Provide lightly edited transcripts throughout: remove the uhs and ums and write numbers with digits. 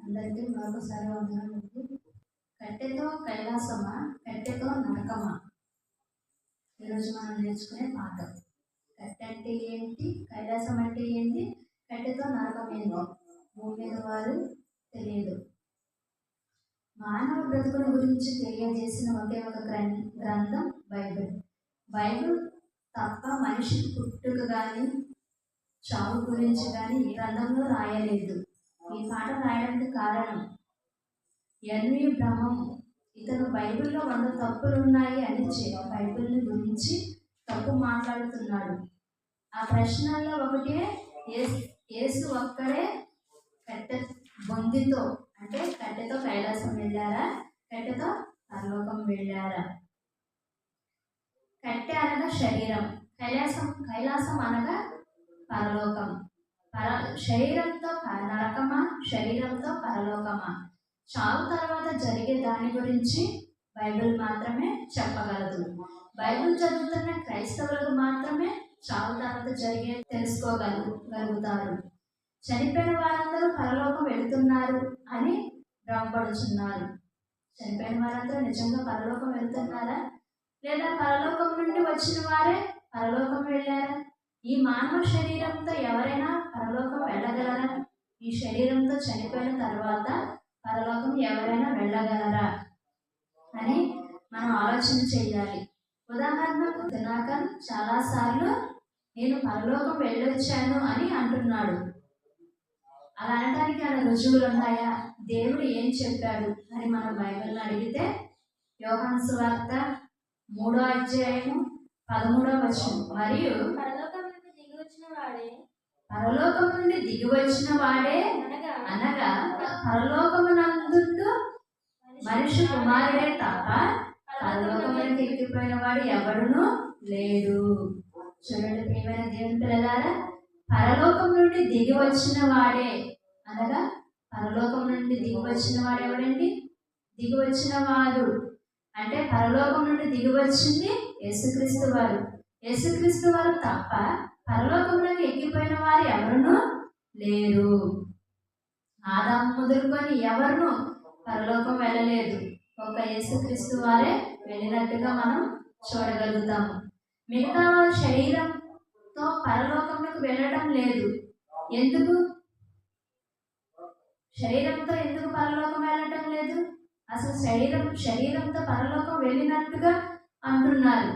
అందరికీ మరొకసారి వందనాలండి. కట్టెతో కైలాసమా, కట్టెతో నరకమా? ఈరోజు మనం నేర్చుకునే పాఠం. కట్టె అంటే ఏంటి, కైలాసం అంటే ఏంటి, కట్టెతో నరకం ఏంటి? భూమి మీద వారు తెలియదు. మానవ బ్రతుకుల గురించి తెలియజేసిన ఒకే ఒక గ్రంథం బైబిల్. బైబిల్ తప్ప మనిషి పుట్టుక కానీ చావు గురించి కానీ ఈ గ్రంథంలో రాయలేదు. ఈ పాఠం రాయడానికి కారణం ఎన్వి బ్రహ్మం. ఇతను బైబిల్లో 100 తప్పులు ఉన్నాయి అని బైబిల్ని గురించి తప్పు మాట్లాడుతున్నాడు. ఆ ప్రశ్నల్లో ఒకటే, యేసు ఒక్కడే కట్టె బొందితో, అంటే కట్టెతో కైలాసం వెళ్ళారా, కట్టెతో పరలోకం వెళ్ళారా? కట్టె అనగా శరీరం, కైలాసం అనగా పరలోకం. శరీరంతో నరకమా, శరీరంతో పరలోకమా? చావు తర్వాత జరిగే దాని గురించి బైబిల్ మాత్రమే చెప్పగలదు. బైబిల్ చదువుతున్న క్రైస్తవులకు మాత్రమే చావు తర్వాత జరిగే తెలుసుకోగలుగుతారు. చనిపోయిన వారందరూ పరలోకం వెళుతున్నారు అని భ్రమపడుతున్నారు. చనిపోయిన వారందరూ నిజంగా పరలోకం వెళ్తున్నారా, లేదా పరలోకం నుండి వచ్చిన వారే పరలోకం వెళ్ళారా? ఈ మానవ శరీరంతో ఎవరైనా పరలోకం వెళ్ళగలరా? ఈ శరీరంతో చనిపోయిన తర్వాత పరలోకం ఎవరైనా వెళ్ళగలరా అని మనం ఆలోచన చేయాలి. ఉదాహరణకు దినాకర్ చాలాసార్లు నేను పరలోకం వెళ్ళొచ్చాను అని అంటున్నాడు. అలా అనడానికి అలా రుజువులు ఉన్నాయా? దేవుడు ఏం చెప్పాడు అని మనం బైబిల్ని అడిగితే, యోహాను సువార్త 3వ అధ్యాయము 13వ వచనం, మరియు పరలోకం నుండి దిగి వచ్చిన వాడే అనగా పరలోకమునందు మనిషి కుమారుడే తప్ప పరలోకమునికి ఎక్కిపోయిన వాడు ఎవడునూ లేడు. చూడండి ప్రియమైన దేవుని పిల్లలారా, పరలోకం నుండి దిగి వచ్చిన వాడే అనగా పరలోకం నుండి దిగి వచ్చిన వాడు ఎవడండి? దిగి వచ్చిన వాడు అంటే పరలోకం నుండి దిగి వచ్చింది యేసుక్రీస్తు వారు. యేసుక్రీస్తు వారు తప్ప పరలోకంలోకి ఎక్కిపోయిన వారు ఎవరునూ లేరు. ఆదాము మొదలుకొని ఎవరునూ పరలోకం వెళ్ళలేదు. ఒక యేసుక్రీస్తు వారే వెళ్ళినట్టుగా మనం చూడగలుగుతాము. మిగతా వారి శరీరంతో పరలోకంలోకి వెళ్ళడం లేదు. ఎందుకు? శరీరంతో ఎందుకు పరలోకం వెళ్ళటం లేదు? అసలు శరీరంతో పరలోకం వెళ్ళినట్టుగా అంటున్నారు.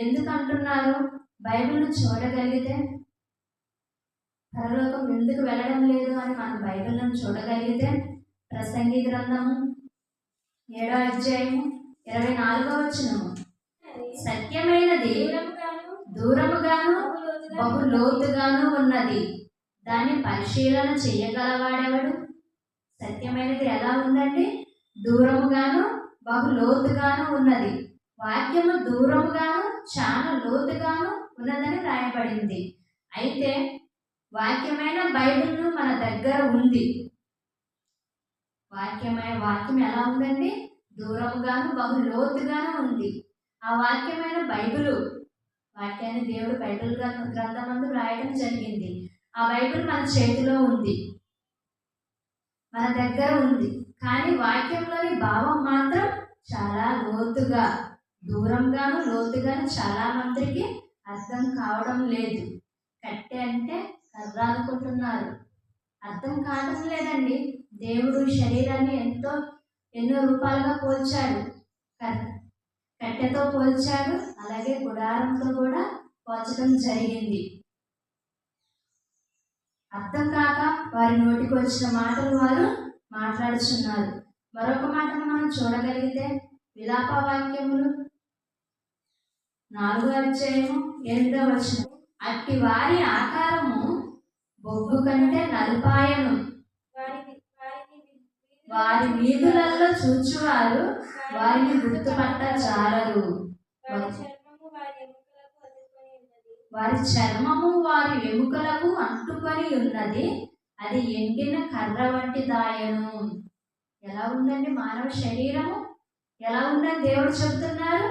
ఎందుకు అంటున్నారు? బైబిల్ను చూడగలిగితే పరలోకం ఎందుకు వెళ్ళడం లేదు అని మనం బైబిల్ను చూడగలిగితే, ప్రసంగి గ్రంథము 7వ అధ్యాయము 24వ వచనము, సత్యమైనది దూరముగాను బహు లోతుగాను ఉన్నది, దాన్ని పరిశీలన చేయగలవాడెవడు? సత్యమైనది ఎలా ఉందండి? దూరముగాను బహు లోతుగాను ఉన్నది. వాక్యము దూరముగాను చాలా లోతుగాను ఉన్నదని రాయబడింది. అయితే వాక్యమైన బైబిల్ మన దగ్గర ఉంది. వాక్యం ఎలా ఉందండి? దూరముగాను బహు లోతుగాను ఉంది. ఆ వాక్యమైన బైబిల్, వాక్యాన్ని దేవుడు బైబిల్ గ్రంథమందు రాయడం జరిగింది. ఆ బైబిల్ మన చేతిలో ఉంది, మన దగ్గర ఉంది. కానీ వాక్యంలోని భావం మాత్రం చాలా లోతుగా, దూరంగాను లోతుగాను చాలా మందికి అర్థం కావడం లేదు. కట్టె అంటే కర్ర అనుకుంటున్నారు, అర్థం కావడం లేదండి. దేవుడు శరీరాన్ని ఎన్నో రూపాలుగా పోల్చాడు. కట్టెతో పోల్చాడు, అలాగే గుడారంతో కూడా పోల్చడం జరిగింది. అర్థం కాక వారి నోటికి వచ్చిన మాటలు వారు మాట్లాడుచున్నారు. మరొక మాటను మనం చూడగలిగితే, విలాప వాక్యములు 4వ అధ్యాయము 8వ వచనం, అట్టి వారి ఆకారము బొగ్గు కంటే నలుపాయను, వారి వీధులలో చూచువారు వారిని గుర్తుపట్ట జాలరు. వారి చర్మము వారి ఎముకలకు అంటుకొని ఉన్నది, అది ఎండిన కర్ర వంటి దాయను. ఎలా ఉందండి మానవ శరీరము? ఎలా ఉందని దేవుడు చెబుతున్నారు?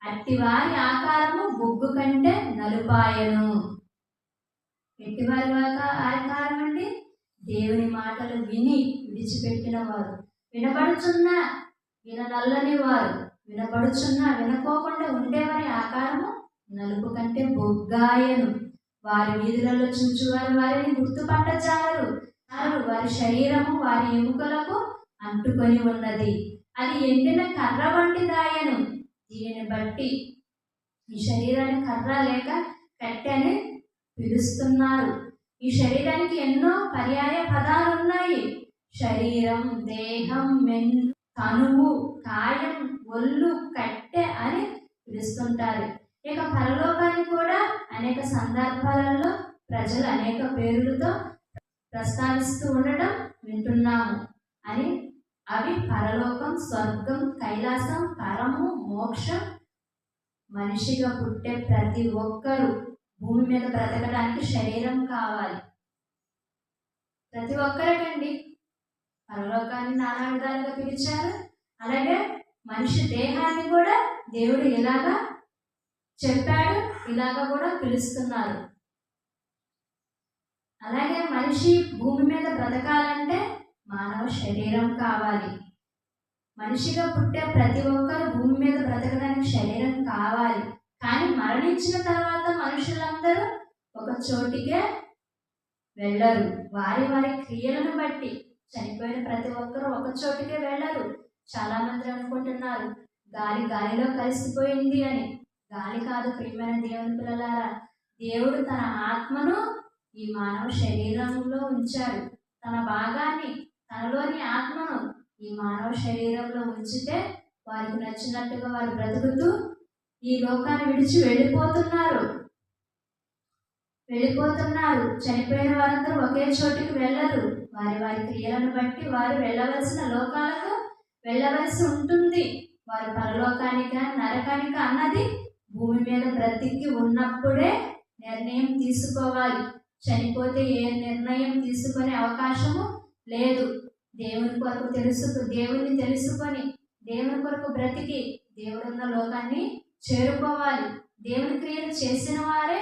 అట్టి వారి ఆకారము బొగ్గు కంటే నలుపాయను. ఎట్టి వారి ఆకారం అండి? దేవుని మాటలు విని విడిచిపెట్టిన వారు, విననల్లని వారు, వినకోకుండా ఉండేవారి ఆకారము నలుపు కంటే బొగ్గాయను. వారి వీధులలో చూచువారు వారిని గుర్తుపట్టజాలరు. వారి శరీరము వారి ఎముకలకు అంటుకొని ఉన్నది, అది ఎండిన కర్ర వంటిదాయను. దీనిని బట్టి ఈ శరీరాన్ని కర్ర లేక కట్టె అని పిలుస్తున్నారు. ఈ శరీరానికి ఎన్నో పర్యాయ పదాలు ఉన్నాయి. శరీరం, దేహం, తనువు, కాయం, ఒళ్ళు, కట్టె అని పిలుస్తుంటారు. ఇక పరలోకాన్ని కూడా అనేక సందర్భాలలో ప్రజలు అనేక పేర్లతో ప్రస్తావిస్తూ ఉండటం వింటున్నాము. అని అవి పరలోకం, స్వర్గం, కైలాసం, పరము, మోక్షం. మనిషిగా పుట్టే ప్రతి ఒక్కరూ భూమి మీద బ్రతకడానికి శరీరం కావాలి. ప్రతి ఒక్కరికండి. పరలోకాన్ని నానా విధాలుగా పిలిచారు. అలాగే మనిషి దేహాన్ని కూడా దేవుడు ఇలాగా చెప్పాడు, ఇలాగా కూడా పిలుస్తున్నారు. అలాగే మనిషి భూమి మీద బ్రతకాలంటే మానవ శరీరం కావాలి. మనిషిగా పుట్టే ప్రతి ఒక్కరు భూమి మీద బ్రతకడానికి శరీరం కావాలి. కానీ మరణించిన తర్వాత మనుషులందరూ ఒక చోటికే వెళ్ళరు. వారి వారి క్రియలను బట్టి చనిపోయిన ప్రతి ఒక్కరూ ఒక చోటికే వెళ్ళరు. చాలా మంది అనుకుంటున్నారు గాలిలో కలిసిపోయింది అని. గాలి కాదు ప్రియమైన దేవుని పిల్లలారా. దేవుడు తన ఆత్మను ఈ మానవ శరీరంలో ఉంచాడు. తన భాగాన్ని, తనలోని ఆత్మను ఈ మానవ శరీరంలో ఉంచితే వారికి నచ్చినట్టుగా వారు బ్రతుకుతూ ఈ లోకాన్ని విడిచి వెళ్ళిపోతున్నారు. చనిపోయిన వారందరూ ఒకే చోటికి వెళ్ళరు. వారి వారి క్రియలను బట్టి వారు వెళ్ళవలసిన లోకాలకు వెళ్ళవలసి ఉంటుంది. వారు పరలోకానిక నరకానిక అన్నది భూమి మీద బ్రతికి ఉన్నప్పుడే నిర్ణయం తీసుకోవాలి. చనిపోతే ఏ నిర్ణయం తీసుకునే అవకాశము లేదు. దేవుని తెలుసుకొని దేవుని కొరకు బ్రతికి దేవుడున్న లోకాన్ని చేరుకోవాలి. దేవుని క్రియలు చేసిన వారే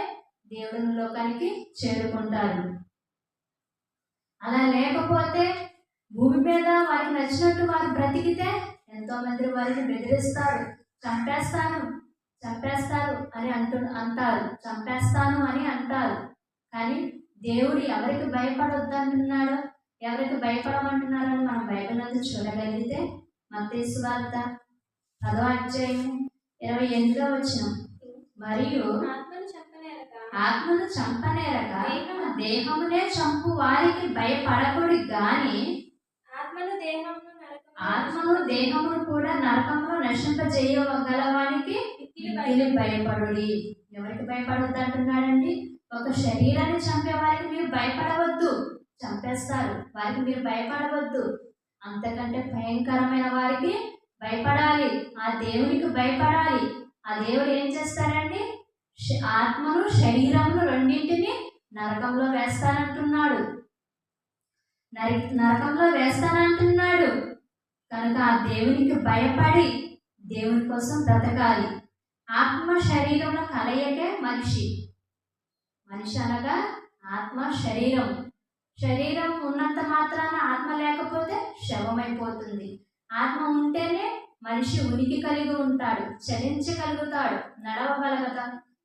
దేవుడున్న లోకానికి చేరుకుంటారు. అలా లేకపోతే భూమి మీద వారికి నచ్చినట్టు వారు బ్రతికితే ఎంతో మంది వారిని బెదిరిస్తారు. చంపేస్తారు అని చంపేస్తాను అని అంటారు. కానీ దేవుడు ఎవరికి భయపడొద్దంటున్నాడో, ఎవరికి భయపడమంటున్నారో అని మనం బైబిల్ నందు చూడగలిగితే మత్తయి సువార్త 10వ అధ్యాయం 28వ వచనం, మరియు ఆత్మను చంపనేరక దేహమునే చంపు వారికి భయపడకుడి గాని ఆత్మను దేహమును కూడా నరకంలో నశింపజేయగలవానికి భయపడుడి. ఎవరికి భయపడొద్దు అంటున్నాడండి? ఒక శరీరాన్ని చంపే వారికి మీరు భయపడవద్దు, చంపేస్తారు. వారికి మీరు భయపడవద్దు. అంతకంటే భయంకరమైన వారికి భయపడాలి. ఆ దేవునికి భయపడాలి. ఆ దేవుడు ఏం చేస్తారండి? ఆత్మను శరీరమును రెండింటిని నరకంలో వేస్తానంటున్నాడు. కనుక ఆ దేవునికి భయపడి దేవుని కోసం బ్రతకాలి. ఆత్మ శరీరంలో కలయికే మనిషి అనగా ఆత్మ శరీరం ఉన్నంత మాత్రాన ఆత్మ లేకపోతే శవమైపోతుంది. ఆత్మ ఉంటేనే మనిషి ఉనికి కలిగి ఉంటాడు, చలించగలుగుతాడు,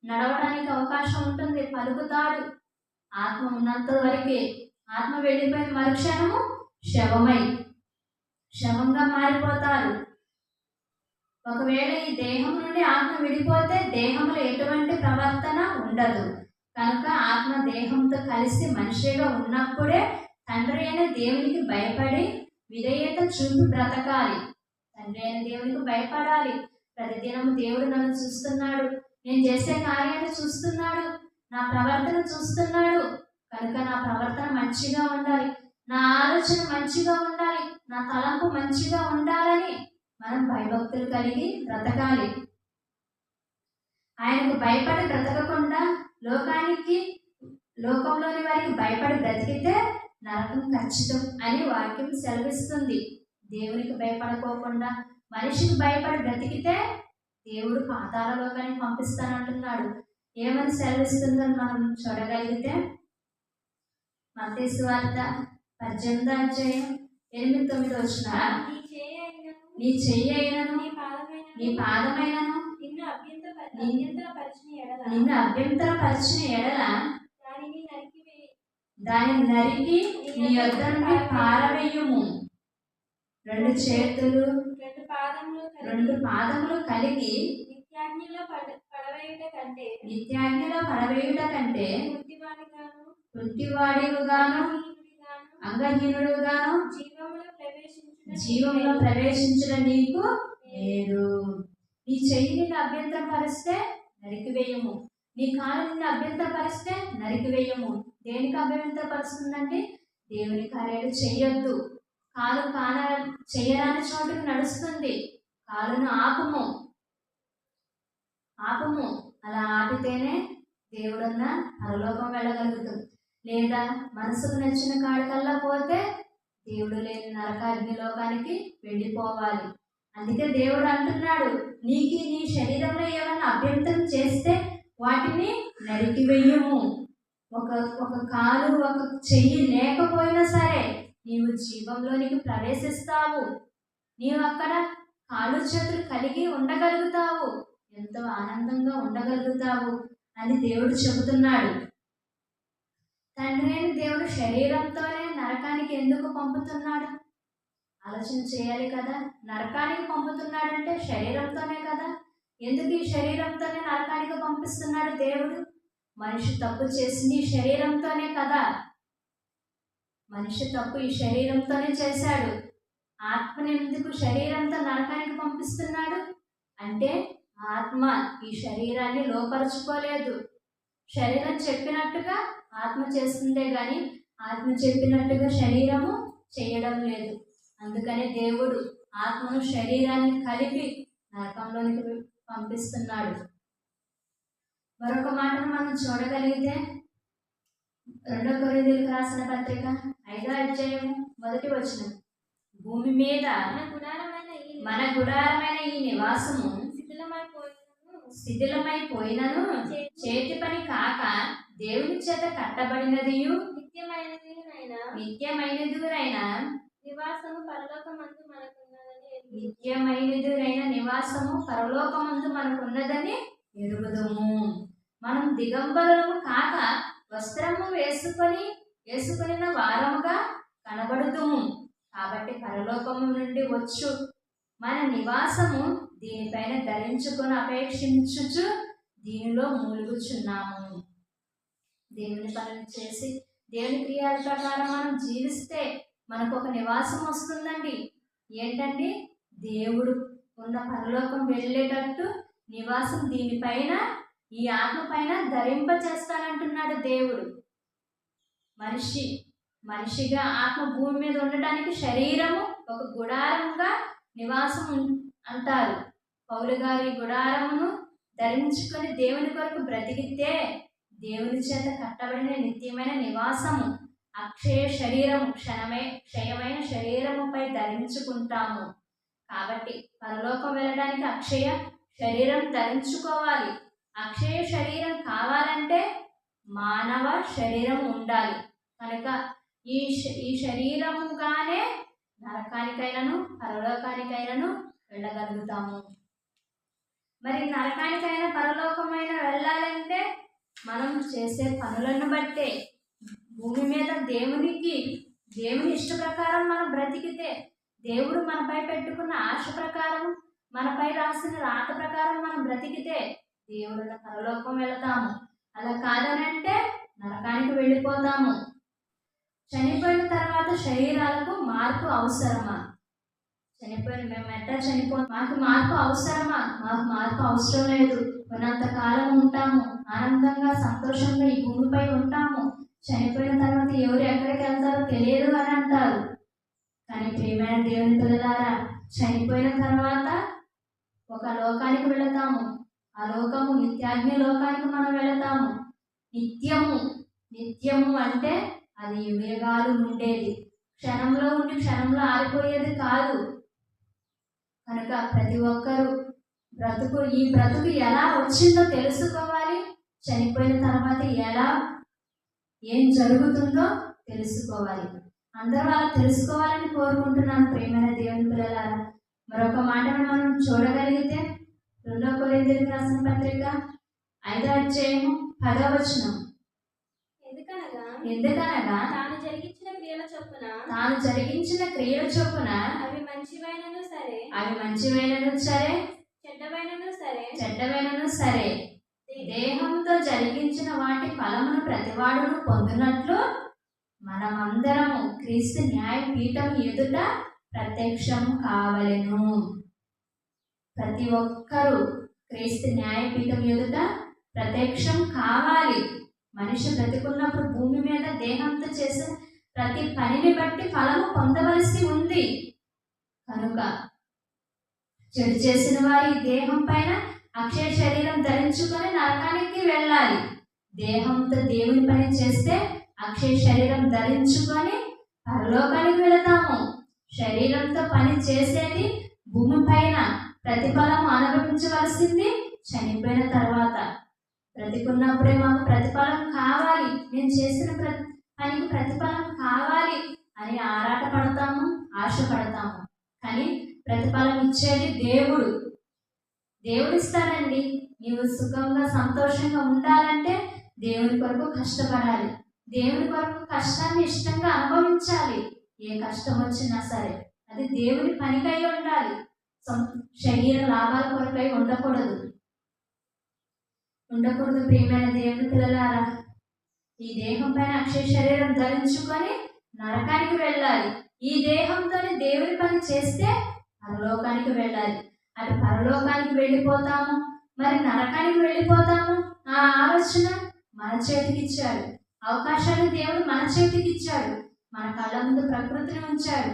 నడవడానికి అవకాశం ఉంటుంది, పలుకుతాడు. ఆత్మ ఉన్నంత వరకే. ఆత్మ వెళ్ళిపోయిన మరుక్షణము శవంగా మారిపోతారు. ఒకవేళ ఈ దేహం నుండి ఆత్మ విడిపోతే దేహంలో ఎటువంటి ప్రవర్తన ఉండదు. కనుక ఆత్మ దేహంతో కలిసి మనిషిగా ఉన్నప్పుడే తండ్రి అయిన దేవునికి భయపడి విధేయత చూపి బ్రతకాలి. తండ్రి అయిన దేవునికి భయపడాలి. ప్రతిదినము దేవుడు నన్ను చూస్తున్నాడు, నేను చేసే కార్యాన్ని చూస్తున్నాడు, నా ప్రవర్తన చూస్తున్నాడు. కనుక నా ప్రవర్తన మంచిగా ఉండాలి, నా ఆలోచన మంచిగా ఉండాలి, నా తలంపు మంచిగా ఉండాలని మనం భయభక్తులు కలిగి బ్రతకాలి. ఆయనకు భయపడి బ్రతకకుండా లోకంలోని వారికి భయపడి బ్రతికితే నరకం ఖచ్చితం అని వాక్యం సెలవిస్తుంది. దేవునికి భయపడుకోకుండా మనిషికి భయపడి బ్రతికితే దేవుడు పాతాళ లోకానికి పంపిస్తానంటున్నాడు. ఏమని సెలవిస్తుందని మనం చూడగలిగితే మత్తయి సువార్త 18వ అధ్యాయం 8, 9 వచ్చిన నీ చెయ్యి అయినను నీ పాదమైనను నిన్ను అభ్యంతరపరిచిన ఎడల దానిని నరికి నీ యొద్ద నుండి పారవేయుము. రెండు చేతులు రెండు పాదములు కలిగి నిత్యాగ్నిలో పడవేయుట కంటే కుంటివాడిగాను అంగహీనుడుగాను జీవంలో ప్రవేశించడం నీకు లేదు. నీ చెయ్యి నిన్ను అభ్యంతరం పరిస్తే నరికివేయము, నీ కాలు నిన్ను అభ్యంతరం పరిస్తే నరికివేయము. దేనికి అభ్యంతరపరుస్తుందంటే దేవుని కార్యాలు చెయ్యొద్దు. కాలు చెయ్యరాని చోటుకు నడుస్తుంది, కాలును ఆపుము. అలా ఆపితేనే దేవుడున్న పరలోకం వెళ్ళగలుగుతాం. లేదా మనసుకు నచ్చిన కాడికల్లా పోతే దేవుడు లేని నరకాగ్ని లోకానికి వెళ్ళిపోవాలి. అందుకే దేవుడు అంటున్నాడు, నీకు నీ శరీరంలో ఏమైనా అభ్యంతరం చేస్తే వాటిని నరికివేయము. ఒక కాలు ఒక చెయ్యి లేకపోయినా సరే నీవు జీవంలోనికి ప్రవేశిస్తావు. నీవు అక్కడ కాలు చేతులు కలిగి ఉండగలుగుతావు, ఎంతో ఆనందంగా ఉండగలుగుతావు అని దేవుడు చెబుతున్నాడు. తండ్రి అయిన దేవుడు శరీరంతోనే నరకానికి ఎందుకు పంపుతున్నాడు? ఆలోచన చేయాలి కదా. నరకానికి పంపుతున్నాడంటే శరీరంతోనే కదా. ఎందుకు ఈ శరీరంతోనే నరకానికి పంపిస్తున్నాడు దేవుడు? మనిషి తప్పు చేసింది ఈ శరీరంతోనే కదా. మనిషి తప్పు ఈ శరీరంతోనే చేశాడు. ఆత్మని ఎందుకు శరీరంతో నరకానికి పంపిస్తున్నాడు అంటే ఆత్మ ఈ శరీరాన్ని లోపరుచుకోలేదు. శరీరం చెప్పినట్టుగా ఆత్మ చేస్తుందే కానీ ఆత్మ చెప్పినట్టుగా శరీరము చేయడం లేదు. అందుకని దేవుడు ఆత్మను శరీరాన్ని కలిపి నరకంలోనికి పంపిస్తున్నాడు. మరొక మాటను మనం చూడగలిగితే 2 కొరింథీయులకు రాసిన పత్రిక 5వ అధ్యాయము 1వ వచనం, భూమి మీద మన గుడారమైన ఈ నివాసము శిథిలమైపోయినను చేతి పని కాక దేవుని చేత కట్టబడినదియు నిత్యమైనదినైనా నివాసము పరలోకమందు మనకున్నదని ఎరుగుదుము. మనం దిగంబరులము కాక వస్త్రము వేసుకొనిన వారముగా కనబడుతుము. కాబట్టి పరలోకము నుండి వచ్చు మన నివాసము దీనిపైన ధరించుకొని అపేక్షించుచు దీనిలో మూలుగుచున్నాము. దేవుని పనులు చేసి దేవుని క్రియల ప్రకారం మనం జీవిస్తే మనకు ఒక నివాసం వస్తుందండి. ఏంటండి? దేవుడు ఉన్న పరలోకం వెళ్ళేటట్టు నివాసం దీనిపైన ఈ ఆత్మ పైన ధరింప చేస్తానంటున్నాడు దేవుడు. మనిషిగా ఆత్మ భూమి మీద ఉండటానికి శరీరము ఒక గుడారంగా నివాసం అంటారు. పౌలు గారి గుడారమును ధరించుకొని దేవుని కొరకు బ్రతికితే దేవుని చేత కట్టబడిన నిత్యమైన నివాసము అక్షయ శరీరము క్షయమైన శరీరముపై ధరించుకుంటాము. కాబట్టి పరలోకం వెళ్ళడానికి అక్షయ శరీరం ధరించుకోవాలి. అక్షయ శరీరం కావాలంటే మానవ శరీరం ఉండాలి. కనుక ఈ శరీరముగానే నరకానికైనను పరలోకానికైనను వెళ్ళగలుగుతాము. మరి నరకానికైనా పరలోకమైన వెళ్ళాలంటే మనం చేసే పనులను బట్టే. భూమి మీద దేవుని ఇష్ట ప్రకారం మనం బ్రతికితే, దేవుడు మనపై పెట్టుకున్న ఆశ ప్రకారం, మనపై రాసిన రాత ప్రకారం మనం బ్రతికితే దేవుడు పరలోకం వెళతాము. అలా కాదనంటే నరకానికి వెళ్ళిపోతాము. చనిపోయిన తర్వాత శరీరాలకు మార్పు అవసరమా? మేము ఎట్లా మాకు మార్పు అవసరమా? మాకు మార్పు అవసరం లేదు. ఉన్నంతకాలం ఉంటాము, ఆనందంగా సంతోషంగా ఈ భూమిపై ఉంటాము. చనిపోయిన తర్వాత ఎవరు ఎక్కడికి వెళ్తారో తెలియదు అని అంటారు. కానీ ప్రియమైన దేవుని పిల్లలారా, చనిపోయిన తర్వాత ఒక లోకానికి వెళతాము. ఆ లోకము నిత్యాగ్ని లోకానికి మనం వెళతాము. నిత్యము అంటే అది యుగాలు ఉండేది, క్షణంలో ఉండి క్షణంలో ఆరిపోయేది కాదు. కనుక ప్రతి ఒక్కరూ ఈ బ్రతుకు ఎలా వచ్చిందో తెలుసుకోవాలి. చనిపోయిన తర్వాత ఏం జరుగుతుందో తెలుసుకోవాలి. అందరూ అలా తెలుసుకోవాలని కోరుకుంటున్నాను ప్రియమైన దేవుని పిల్లలారా. మరొక మాటను మనం చూడగలిగితే 2 కొరింథీయులకు రాసిన పత్రిక 5వ అధ్యాయము 10వ వచనం. ఎందుకనగా తాను జరిగించిన క్రియల చొప్పున అవి మంచివైనను సరే చెడ్డవైనను సరే దేహంతో జరిగించిన వాటి ఫలమును ప్రతివాడును పొందినట్లు మనమందరము క్రీస్తు న్యాయపీఠం ఎదుట ప్రత్యక్షము కావలెను. ప్రతి ఒక్కరూ క్రీస్తు న్యాయపీఠం ఎదుట ప్రత్యక్షం కావాలి. మనిషి బ్రతికున్నప్పుడు భూమి మీద దేహంతో చేసిన ప్రతి పనిని బట్టి ఫలము పొందవలసి ఉంది. కనుక చెడు చేసిన వారి దేహం పైన అక్షయ శరీరం ధరించుకొని నరకానికి వెళ్ళాలి. దేహంతో దేవుని పని చేస్తే అక్షయ శరీరం ధరించుకొని పరలోకానికి వెళతాము. శరీరంతో పని చేసేది భూమి పైన ప్రతిఫలం అనుభవించవలసింది చనిపోయిన తర్వాత. బ్రతికున్నప్పుడే మాకు ప్రతిఫలం కావాలి, నేను చేసిన పనికి ప్రతిఫలం కావాలి అని ఆరాటపడతాము, ఆశపడతాము. కానీ ప్రతిఫలం ఇచ్చేది దేవుడు. దేవుడు ఇస్తాడండి. నీవు సుఖంగా సంతోషంగా ఉండాలంటే దేవుని కొరకు కష్టపడాలి. దేవుని కొరకు కష్టాన్ని ఇష్టంగా అనుభవించాలి. ఏ కష్టం వచ్చినా సరే అది దేవుని పనికై ఉండాలి. శరీర లాభాల కొరకై ఉండకూడదు ప్రియమైన దేవుని పిల్లలారా. ఈ దేహం పైన అక్షయ శరీరం ధరించుకొని నరకానికి వెళ్ళాలి. ఈ దేహంతోనే దేవుని పని చేస్తే పరలోకానికి వెళ్ళాలి. అటు పరలోకానికి వెళ్ళిపోతాము, మరి నరకానికి వెళ్ళిపోతాము. ఆ ఆలోచన మన చేతికి ఇచ్చాడు. అవకాశాన్ని దేవుడు మన చేతికి ఇచ్చాడు. మన కళ్ళ ముందు ప్రకృతిని ఉంచాడు.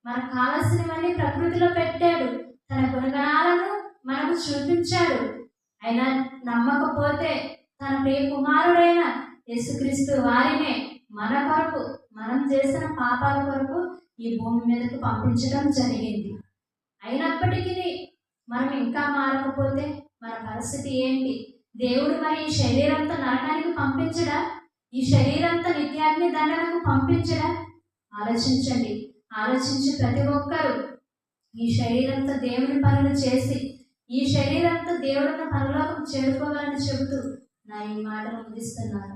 మనకు కావలసినవన్నీ ప్రకృతిలో పెట్టాడు. తన గుణగణాలను మనకు చూపించాడు. అయినా నమ్మకపోతే తన ప్రియ కుమారుడైన యేసుక్రీస్తు వారినే మన కొరకు, మనం చేసిన పాపాల కొరకు ఈ భూమి మీదకు పంపించడం జరిగింది. అయినప్పటికీ మనం ఇంకా మారకపోతే మన పరిస్థితి ఏంటి? దేవుడు మరి ఈ శరీరంతో నరకానికి పంపించడా? ఈ శరీరంతో నిత్యాగ్ని దండనకు పంపించడా? ఆలోచించండి. ఆలోచించి ప్రతి ఒక్కరూ ఈ శరీరంతో దేవుని పనులు చేసి ఈ శరీరంతో దేవుడిని పరలోకం చేరుకోవాలని చెబుతూ నా ఈ మాటను ముగిస్తున్నాను.